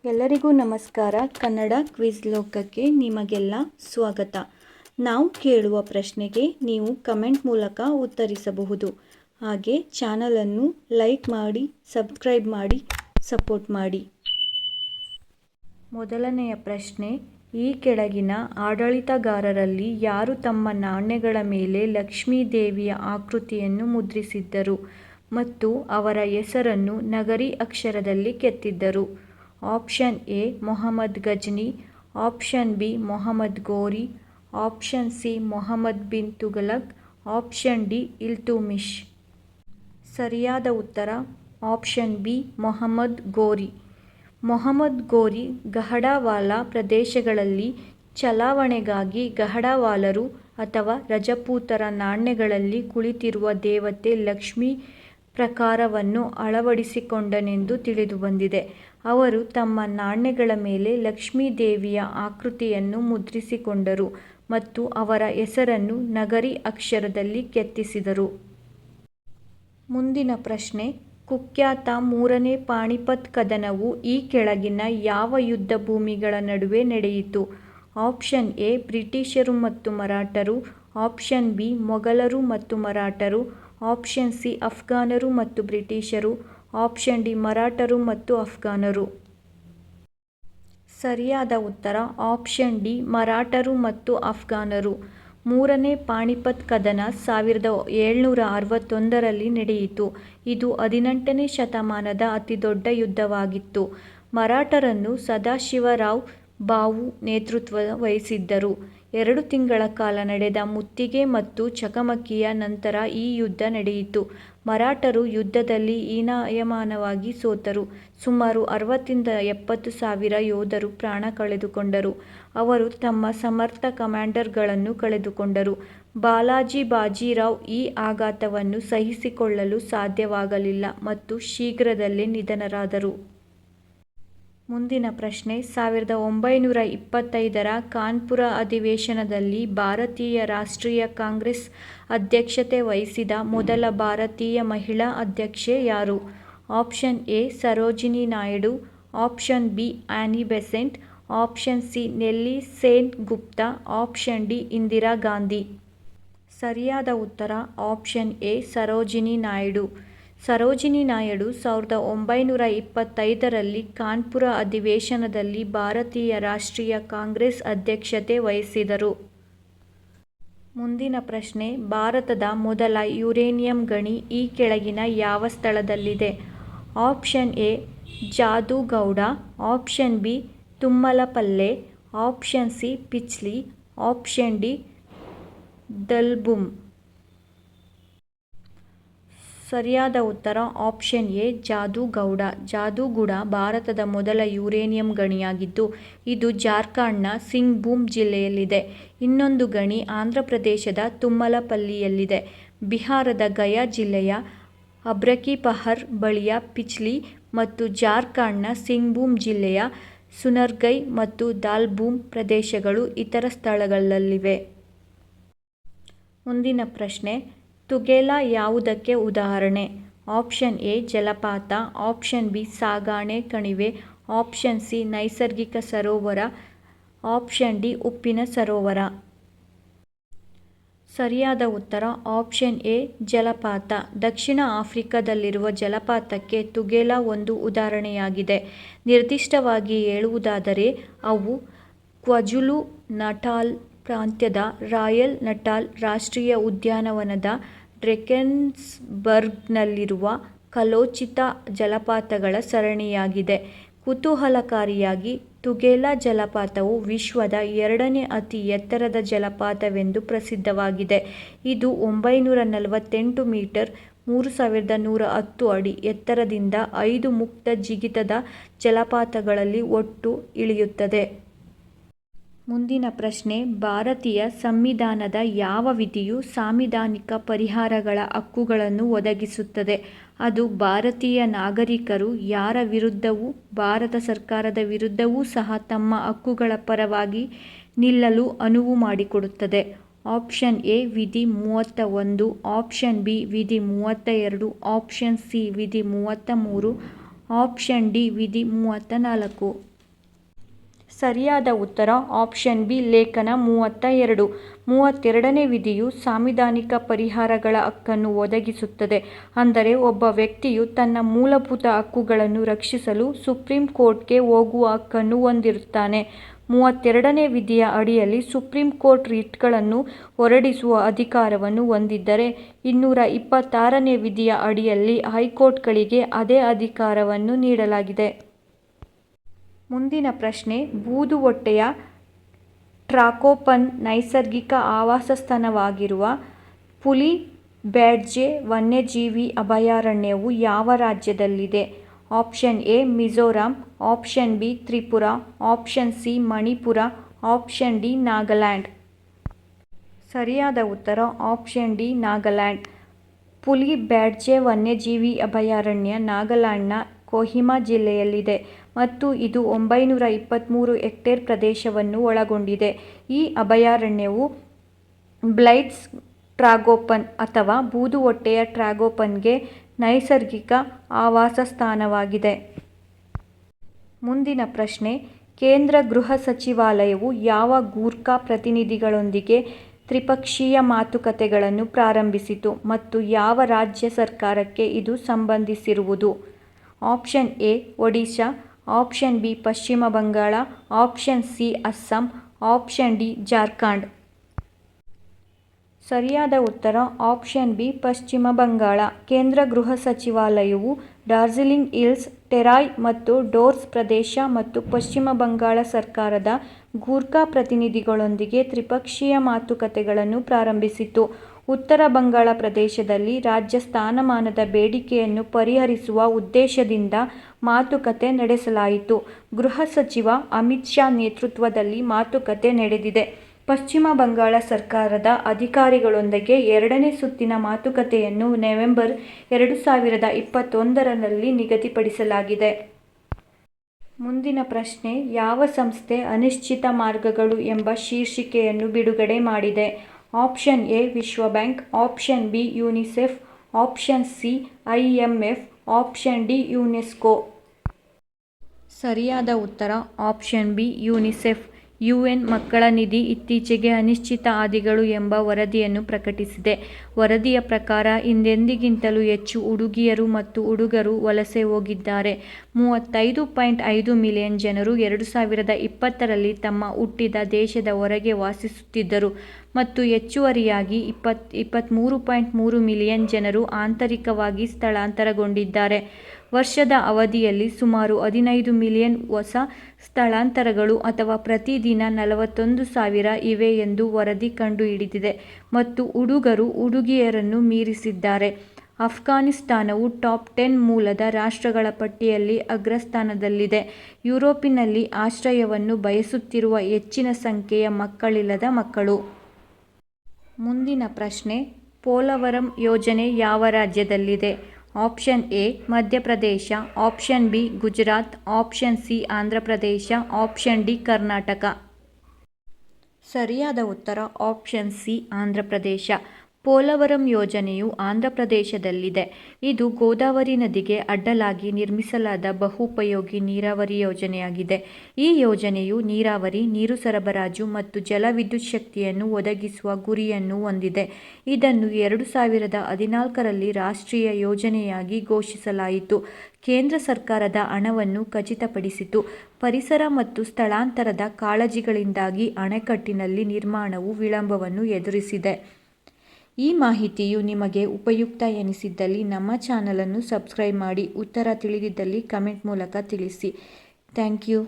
ಎಲ್ಲರಿಗೂ ನಮಸ್ಕಾರ. ಕನ್ನಡ ಕ್ವಿಜ್ ಲೋಕಕ್ಕೆ ನಿಮಗೆಲ್ಲ ಸ್ವಾಗತ. ನಾವು ಕೇಳುವ ಪ್ರಶ್ನೆಗೆ ನೀವು ಕಮೆಂಟ್ ಮೂಲಕ ಉತ್ತರಿಸಬಹುದು. ಹಾಗೆ ಚಾನಲನ್ನು ಲೈಕ್ ಮಾಡಿ, ಸಬ್ಸ್ಕ್ರೈಬ್ ಮಾಡಿ, ಸಪೋರ್ಟ್ ಮಾಡಿ. ಮೊದಲನೆಯ ಪ್ರಶ್ನೆ, ಈ ಕೆಳಗಿನ ಆಡಳಿತಗಾರರಲ್ಲಿ ಯಾರು ತಮ್ಮ ನಾಣ್ಯಗಳ ಮೇಲೆ ಲಕ್ಷ್ಮೀ ದೇವಿಯ ಆಕೃತಿಯನ್ನು ಮುದ್ರಿಸಿದ್ದರು ಮತ್ತು ಅವರ ಹೆಸರನ್ನು ನಗರಿ ಅಕ್ಷರದಲ್ಲಿ ಕೆತ್ತಿದ್ದರು? Option A Mohammad Ghazni, option B Mohammad Ghori, option C Mohammad bin Tughlaq, option D Iltutmish. ಸರಿಯಾದ ಉತ್ತರ ಆಪ್ಷನ್ ಬಿ ಮೊಹಮ್ಮದ್ ಗೋರಿ. ಮೊಹಮ್ಮದ್ ಗೋರಿ ಗಹಡವಾಲ ಪ್ರದೇಶಗಳಲ್ಲಿ ಚಲಾವಣೆಗಾಗಿ ಗಹಡವಾಲರು ಅಥವಾ ರಜಪೂತರ ನಾಣ್ಯಗಳಲ್ಲಿ ಕುಳಿತಿರುವ ದೇವತೆ ಲಕ್ಷ್ಮೀ ಪ್ರಕಾರವನ್ನು ಅಳವಡಿಸಿಕೊಂಡನೆಂದು ತಿಳಿದುಬಂದಿದೆ. ಅವರು ತಮ್ಮ ನಾಣ್ಯಗಳ ಮೇಲೆ ಲಕ್ಷ್ಮೀ ದೇವಿಯ ಆಕೃತಿಯನ್ನು ಮುದ್ರಿಸಿಕೊಂಡರು ಮತ್ತು ಅವರ ಹೆಸರನ್ನು ನಗರಿ ಅಕ್ಷರದಲ್ಲಿ ಕೆತ್ತಿಸಿದರು. ಮುಂದಿನ ಪ್ರಶ್ನೆ, ಕುಖ್ಯಾತ ಮೂರನೇ ಪಾಣಿಪತ್ ಕದನವು ಈ ಕೆಳಗಿನ ಯಾವ ಯುದ್ಧ ಭೂಮಿಗಳ ನಡುವೆ ನಡೆಯಿತು? ಆಪ್ಷನ್ ಎ ಬ್ರಿಟಿಷರು ಮತ್ತು ಮರಾಠರು, ಆಪ್ಷನ್ ಬಿ ಮೊಘಲರು ಮತ್ತು ಮರಾಠರು, ಆಪ್ಷನ್ ಸಿ ಅಫ್ಘಾನರು ಮತ್ತು ಬ್ರಿಟಿಷರು, ಆಪ್ಷನ್ ಡಿ ಮರಾಠರು ಮತ್ತು ಅಫ್ಘಾನರು. ಸರಿಯಾದ ಉತ್ತರ ಆಪ್ಷನ್ ಡಿ ಮರಾಠರು ಮತ್ತು ಅಫ್ಘಾನರು. ಮೂರನೇ ಪಾಣಿಪತ್ ಕದನ 1761ರಲ್ಲಿ ನಡೆಯಿತು. ಇದು 18ನೇ ಶತಮಾನದ ಅತಿದೊಡ್ಡ ಯುದ್ಧವಾಗಿತ್ತು. ಮರಾಠರನ್ನು ಸದಾಶಿವರಾವ್ ಭಾವು ನೇತೃತ್ವ ವಹಿಸಿದ್ದರು. 2 ತಿಂಗಳ ಕಾಲ ನಡೆದ ಮುತ್ತಿಗೆ ಮತ್ತು ಚಕಮಕಿಯ ನಂತರ ಈ ಯುದ್ಧ ನಡೆಯಿತು. ಮರಾಠರು ಯುದ್ಧದಲ್ಲಿ ಹೀನಾಯಮಾನವಾಗಿ ಸೋತರು. ಸುಮಾರು 60-70 ಸಾವಿರ ಯೋಧರು ಪ್ರಾಣ ಕಳೆದುಕೊಂಡರು. ಅವರು ತಮ್ಮ ಸಮರ್ಥ ಕಮಾಂಡರ್ಗಳನ್ನು ಕಳೆದುಕೊಂಡರು. ಬಾಲಾಜಿ ಬಾಜಿರಾವ್ ಈ ಆಘಾತವನ್ನು ಸಹಿಸಿಕೊಳ್ಳಲು ಸಾಧ್ಯವಾಗಲಿಲ್ಲ ಮತ್ತು ಶೀಘ್ರದಲ್ಲೇ ನಿಧನರಾದರು. ಮುಂದಿನ ಪ್ರಶ್ನೆ, 1925ರ ಕಾನ್ಪುರ ಅಧಿವೇಶನದಲ್ಲಿ ಭಾರತೀಯ ರಾಷ್ಟ್ರೀಯ ಕಾಂಗ್ರೆಸ್ ಅಧ್ಯಕ್ಷತೆ ವಹಿಸಿದ ಮೊದಲ ಭಾರತೀಯ ಮಹಿಳಾ ಅಧ್ಯಕ್ಷೆ ಯಾರು? Option A Sarojini Naidu, option B Annie Besant, option C Nellie Sen Gupta, option D Indira Gandhi. ಸರಿಯಾದ ಉತ್ತರ ಆಪ್ಷನ್ ಎ ಸರೋಜಿನಿ ನಾಯ್ಡು. ಸರೋಜಿನಿ ನಾಯ್ಡು 1925ರಲ್ಲಿ ಕಾನ್ಪುರ ಅಧಿವೇಶನದಲ್ಲಿ ಭಾರತೀಯ ರಾಷ್ಟ್ರೀಯ ಕಾಂಗ್ರೆಸ್ ಅಧ್ಯಕ್ಷತೆ ವಹಿಸಿದರು. ಮುಂದಿನ ಪ್ರಶ್ನೆ, ಭಾರತದ ಮೊದಲ ಯುರೇನಿಯಂ ಗಣಿ ಈ ಕೆಳಗಿನ ಯಾವ ಸ್ಥಳದಲ್ಲಿದೆ? Option A Jaduguda, option B Tummalapalle, option C Pichli, option D Dalbhum. ಸರಿಯಾದ ಉತ್ತರ ಆಪ್ಷನ್ ಎ ಜಾದೂಗೌಡ. ಜಾದೂಗುಡ ಭಾರತದ ಮೊದಲ ಯುರೇನಿಯಂ ಗಣಿಯಾಗಿದ್ದು ಇದು ಜಾರ್ಖಂಡ್ನ ಸಿಂಗ್ಭೂಮ್ ಜಿಲ್ಲೆಯಲ್ಲಿದೆ. ಇನ್ನೊಂದು ಗಣಿ ಆಂಧ್ರಪ್ರದೇಶದ ತುಮ್ಮಲಪಲ್ಲಿಯಲ್ಲಿದೆ. ಬಿಹಾರದ ಗಯಾ ಜಿಲ್ಲೆಯ ಅಬ್ರಕಿಪಹರ್ ಬಳಿಯ ಪಿಚ್ಲಿ ಮತ್ತು ಜಾರ್ಖಂಡ್ನ ಸಿಂಗ್ಭೂಮ್ ಜಿಲ್ಲೆಯ ಸುನರ್ಗೈ ಮತ್ತು ದಾಲ್ಬುಮ್ ಪ್ರದೇಶಗಳು ಇತರ ಸ್ಥಳಗಳಲ್ಲಿವೆ. ಮುಂದಿನ ಪ್ರಶ್ನೆ, ತುಘೇಲಾ ಯಾವುದಕ್ಕೆ ಉದಾಹರಣೆ? ಆಪ್ಷನ್ ಎ ಜಲಪಾತ, ಆಪ್ಷನ್ ಬಿ ಸಾಗಣೆ ಕಣಿವೆ, ಆಪ್ಷನ್ ಸಿ ನೈಸರ್ಗಿಕ ಸರೋವರ, ಆಪ್ಷನ್ ಡಿ ಉಪ್ಪಿನ ಸರೋವರ. ಸರಿಯಾದ ಉತ್ತರ ಆಪ್ಷನ್ ಎ ಜಲಪಾತ. ದಕ್ಷಿಣ ಆಫ್ರಿಕಾದಲ್ಲಿರುವ ಜಲಪಾತಕ್ಕೆ ತುಘೇಲಾ ಒಂದು ಉದಾಹರಣೆಯಾಗಿದೆ. ನಿರ್ದಿಷ್ಟವಾಗಿ ಹೇಳುವುದಾದರೆ ಅವು ಕ್ವಜುಲು ನಟಾಲ್ ಪ್ರಾಂತ್ಯದ ರಾಯಲ್ ನಟಾಲ್ ರಾಷ್ಟ್ರೀಯ ಉದ್ಯಾನವನದ ಡ್ರೆಕೆನ್ಸ್ಬರ್ಗ್ನಲ್ಲಿರುವ ಕಲೋಚಿತ ಜಲಪಾತಗಳ ಸರಣಿಯಾಗಿದೆ. ಕುತೂಹಲಕಾರಿಯಾಗಿ, ತುಘೇಲಾ ಜಲಪಾತವು ವಿಶ್ವದ 2ನೇ ಅತಿ ಎತ್ತರದ ಜಲಪಾತವೆಂದು ಪ್ರಸಿದ್ಧವಾಗಿದೆ. ಇದು 948 ಮೀಟರ್ (3110 ಅಡಿ) ಎತ್ತರದಿಂದ 5 ಮುಕ್ತ ಜಿಗಿತದ ಜಲಪಾತಗಳಲ್ಲಿ ಒಟ್ಟು ಇಳಿಯುತ್ತದೆ. ಮುಂದಿನ ಪ್ರಶ್ನೆ, ಭಾರತೀಯ ಸಂವಿಧಾನದ ಯಾವ ವಿಧಿಯು ಸಾಂವಿಧಾನಿಕ ಪರಿಹಾರಗಳ ಹಕ್ಕುಗಳನ್ನು ಒದಗಿಸುತ್ತದೆ? ಅದು ಭಾರತೀಯ ನಾಗರಿಕರು ಯಾರ ವಿರುದ್ಧವೂ ಭಾರತ ಸರ್ಕಾರದ ವಿರುದ್ಧವೂ ಸಹ ತಮ್ಮ ಹಕ್ಕುಗಳ ಪರವಾಗಿ ನಿಲ್ಲಲು ಅನುವು ಮಾಡಿಕೊಡುತ್ತದೆ. ಆಪ್ಷನ್ ಎ ವಿಧಿ 31, ಆಪ್ಷನ್ ಬಿ ವಿಧಿ 32, ಆಪ್ಷನ್ ಸಿ ವಿಧಿ 33, ಆಪ್ಷನ್ ಡಿ ವಿಧಿ 34. ಸರಿಯಾದ ಉತ್ತರ ಆಪ್ಷನ್ ಬಿ ಲೇಖನ 32. 32ನೇ ವಿಧಿಯು ಸಾಂವಿಧಾನಿಕ ಪರಿಹಾರಗಳ ಹಕ್ಕನ್ನು ಒದಗಿಸುತ್ತದೆ. ಅಂದರೆ ಒಬ್ಬ ವ್ಯಕ್ತಿಯು ತನ್ನ ಮೂಲಭೂತ ಹಕ್ಕುಗಳನ್ನು ರಕ್ಷಿಸಲು ಸುಪ್ರೀಂ ಕೋರ್ಟ್ಗೆ ಹೋಗುವ ಹಕ್ಕನ್ನು ಹೊಂದಿರುತ್ತಾನೆ. 32ನೇ ವಿಧಿಯ ಅಡಿಯಲ್ಲಿ ಸುಪ್ರೀಂ ಕೋರ್ಟ್ ರಿಟ್ಗಳನ್ನು ಹೊರಡಿಸುವ ಅಧಿಕಾರವನ್ನು ಹೊಂದಿದ್ದರೆ 226ನೇ ವಿಧಿಯ ಅಡಿಯಲ್ಲಿ ಹೈಕೋರ್ಟ್ಗಳಿಗೆ ಅದೇ ಅಧಿಕಾರವನ್ನು ನೀಡಲಾಗಿದೆ. ಮುಂದಿನ ಪ್ರಶ್ನೆ, ಬೂದುಹೊಟ್ಟೆಯ ಟ್ರಾಕೋಪನ್ ನೈಸರ್ಗಿಕ ಆವಾಸಸ್ಥಾನವಾಗಿರುವ ಪುಲಿ ಬ್ಯಾಡ್ಜೆ ವನ್ಯಜೀವಿ ಅಭಯಾರಣ್ಯವು ಯಾವ ರಾಜ್ಯದಲ್ಲಿದೆ? Option A Mizoram, option B Tripura, option C Manipur, option D Nagaland. ಸರಿಯಾದ ಉತ್ತರ ಆಪ್ಷನ್ ಡಿ ನಾಗಾಲ್ಯಾಂಡ್. ಪುಲಿ ಬ್ಯಾಡ್ಜೆ ವನ್ಯಜೀವಿ ಅಭಯಾರಣ್ಯ ನಾಗಾಲ್ಯಾಂಡ್ನ ಕೊಹಿಮಾ ಜಿಲ್ಲೆಯಲ್ಲಿದೆ ಮತ್ತು ಇದು 923 ಹೆಕ್ಟೇರ್ ಪ್ರದೇಶವನ್ನು ಒಳಗೊಂಡಿದೆ. ಈ ಅಭಯಾರಣ್ಯವು ಬ್ಲೈಟ್ಸ್ ಟ್ರಾಗೋಪನ್ ಅಥವಾ ಬೂದುಹೊಟ್ಟೆಯ ಟ್ರಾಗೋಪನ್ಗೆ ನೈಸರ್ಗಿಕ ಆವಾಸಸ್ಥಾನವಾಗಿದೆ. ಮುಂದಿನ ಪ್ರಶ್ನೆ, ಕೇಂದ್ರ ಗೃಹ ಸಚಿವಾಲಯವು ಯಾವ ಗೂರ್ಖಾ ಪ್ರತಿನಿಧಿಗಳೊಂದಿಗೆ ತ್ರಿಪಕ್ಷೀಯ ಮಾತುಕತೆಗಳನ್ನು ಪ್ರಾರಂಭಿಸಿತು ಮತ್ತು ಯಾವ ರಾಜ್ಯ ಸರ್ಕಾರಕ್ಕೆ ಇದು ಸಂಬಂಧಿಸಿರುವುದು? Option A Odisha, option B Paschima Bangala, option C Assam, option D Jharkhand. ಸರಿಯಾದ ಉತ್ತರ ಆಪ್ಷನ್ ಬಿ ಪಶ್ಚಿಮ ಬಂಗಾಳ. ಕೇಂದ್ರ ಗೃಹ ಸಚಿವಾಲಯವು ಡಾರ್ಜಿಲಿಂಗ್ ಹಿಲ್ಸ್, ಟೆರಾಯ್ ಮತ್ತು ಡೋರ್ಸ್ ಪ್ರದೇಶ ಮತ್ತು ಪಶ್ಚಿಮ ಬಂಗಾಳ ಸರ್ಕಾರದ ಗೂರ್ಖಾ ಪ್ರತಿನಿಧಿಗಳೊಂದಿಗೆ ತ್ರಿಪಕ್ಷೀಯ ಮಾತುಕತೆಗಳನ್ನು ಪ್ರಾರಂಭಿಸಿತು. ಉತ್ತರ ಬಂಗಾಳ ಪ್ರದೇಶದಲ್ಲಿ ರಾಜ್ಯ ಸ್ಥಾನಮಾನದ ಬೇಡಿಕೆಯನ್ನು ಪರಿಹರಿಸುವ ಉದ್ದೇಶದಿಂದ ಮಾತುಕತೆ ನಡೆಸಲಾಯಿತು. ಗೃಹ ಸಚಿವ ಅಮಿತ್ ಶಾ ನೇತೃತ್ವದಲ್ಲಿ ಮಾತುಕತೆ ನಡೆದಿದೆ. ಪಶ್ಚಿಮ ಬಂಗಾಳ ಸರ್ಕಾರದ ಅಧಿಕಾರಿಗಳೊಂದಿಗೆ 2ನೇ ಸುತ್ತಿನ ಮಾತುಕತೆಯನ್ನು ನವೆಂಬರ್ 2021ರಲ್ಲಿ ನಿಗದಿಪಡಿಸಲಾಗಿದೆ. ಮುಂದಿನ ಪ್ರಶ್ನೆ, ಯಾವ ಸಂಸ್ಥೆ ಅನಿಶ್ಚಿತ ಮಾರ್ಗಗಳು ಎಂಬ ಶೀರ್ಷಿಕೆಯನ್ನು ಬಿಡುಗಡೆ ಮಾಡಿದೆ? ಆಪ್ಷನ್ ಎ ವಿಶ್ವ bank, option B UNICEF, option C IMF, option D UNESCO. ಸರಿಯಾದ ಉತ್ತರ ಆಪ್ಷನ್ ಬಿ ಯುನಿಸೆಫ್. UN ಮಕ್ಕಳ ನಿಧಿ ಇತ್ತೀಚೆಗೆ ಅನಿಶ್ಚಿತ ಹಾದಿಗಳು ಎಂಬ ವರದಿಯನ್ನು ಪ್ರಕಟಿಸಿದೆ. ವರದಿಯ ಪ್ರಕಾರ ಹಿಂದೆಂದಿಗಿಂತಲೂ ಹೆಚ್ಚು ಹುಡುಗಿಯರು ಮತ್ತು ಹುಡುಗರು ವಲಸೆ ಹೋಗಿದ್ದಾರೆ. 35.5 ಮಿಲಿಯನ್ ಜನರು 2020ರಲ್ಲಿ ತಮ್ಮ ಹುಟ್ಟಿದ ದೇಶದ ಹೊರಗೆ ವಾಸಿಸುತ್ತಿದ್ದರು ಮತ್ತು ಹೆಚ್ಚುವರಿಯಾಗಿ 23.3 ಮಿಲಿಯನ್ ಜನರು ಆಂತರಿಕವಾಗಿ ಸ್ಥಳಾಂತರಗೊಂಡಿದ್ದಾರೆ. ವರ್ಷದ ಅವಧಿಯಲ್ಲಿ ಸುಮಾರು 15 ಮಿಲಿಯನ್ ಹೊಸ ಸ್ಥಳಾಂತರಗಳು ಅಥವಾ ಪ್ರತಿದಿನ 41,000 ಇವೆ ಎಂದು ವರದಿ ಕಂಡುಹಿಡಿದಿದೆ ಮತ್ತು ಹುಡುಗರು ಹುಡುಗಿಯರನ್ನು ಮೀರಿಸಿದ್ದಾರೆ. ಅಫ್ಘಾನಿಸ್ತಾನವು ಟಾಪ್ 10 ಮೂಲದ ರಾಷ್ಟ್ರಗಳ ಪಟ್ಟಿಯಲ್ಲಿ ಅಗ್ರಸ್ಥಾನದಲ್ಲಿದೆ. ಯುರೋಪಿನಲ್ಲಿ ಆಶ್ರಯವನ್ನು ಬಯಸುತ್ತಿರುವ ಹೆಚ್ಚಿನ ಸಂಖ್ಯೆಯ ಮಕ್ಕಳಿಲ್ಲದ ಮಕ್ಕಳು. ಮುಂದಿನ ಪ್ರಶ್ನೆ, ಪೋಲವರಂ ಯೋಜನೆ ಯಾವ ರಾಜ್ಯದಲ್ಲಿದೆ? Option A Madhya Pradesh, option B Gujarat, option C Andhra Pradesh, option D Karnataka. ಸರಿಯಾದ ಉತ್ತರ ಆಪ್ಷನ್ ಸಿ ಆಂಧ್ರಪ್ರದೇಶ. ಪೋಲವರಂ ಯೋಜನೆಯು ಆಂಧ್ರಪ್ರದೇಶದಲ್ಲಿದೆ. ಇದು ಗೋದಾವರಿ ನದಿಗೆ ಅಡ್ಡಲಾಗಿ ನಿರ್ಮಿಸಲಾದ ಬಹುಪಯೋಗಿ ನೀರಾವರಿ ಯೋಜನೆಯಾಗಿದೆ. ಈ ಯೋಜನೆಯು ನೀರಾವರಿ, ನೀರು ಸರಬರಾಜು ಮತ್ತು ಜಲವಿದ್ಯುತ್ ಶಕ್ತಿಯನ್ನು ಒದಗಿಸುವ ಗುರಿಯನ್ನು ಹೊಂದಿದೆ. ಇದನ್ನು 2014ರಲ್ಲಿ ರಾಷ್ಟ್ರೀಯ ಯೋಜನೆಯಾಗಿ ಘೋಷಿಸಲಾಯಿತು. ಕೇಂದ್ರ ಸರ್ಕಾರದ ಹಣವನ್ನು ಖಚಿತಪಡಿಸಿತು. ಪರಿಸರ ಮತ್ತು ಸ್ಥಳಾಂತರದ ಕಾಳಜಿಗಳಿಂದಾಗಿ ಅಣೆಕಟ್ಟಿನಲ್ಲಿ ನಿರ್ಮಾಣವು ವಿಳಂಬವನ್ನು ಎದುರಿಸಿದೆ. ಈ ಮಾಹಿತಿಯು ನಿಮಗೆ ಉಪಯುಕ್ತ ಎನಿಸಿದ್ದಲ್ಲಿ ನಮ್ಮ ಚಾನಲನ್ನು ಸಬ್ಸ್ಕ್ರೈಬ್ ಮಾಡಿ. ಉತ್ತರ ತಿಳಿದಿದ್ದಲ್ಲಿ ಕಮೆಂಟ್ ಮೂಲಕ ತಿಳಿಸಿ. Thank you.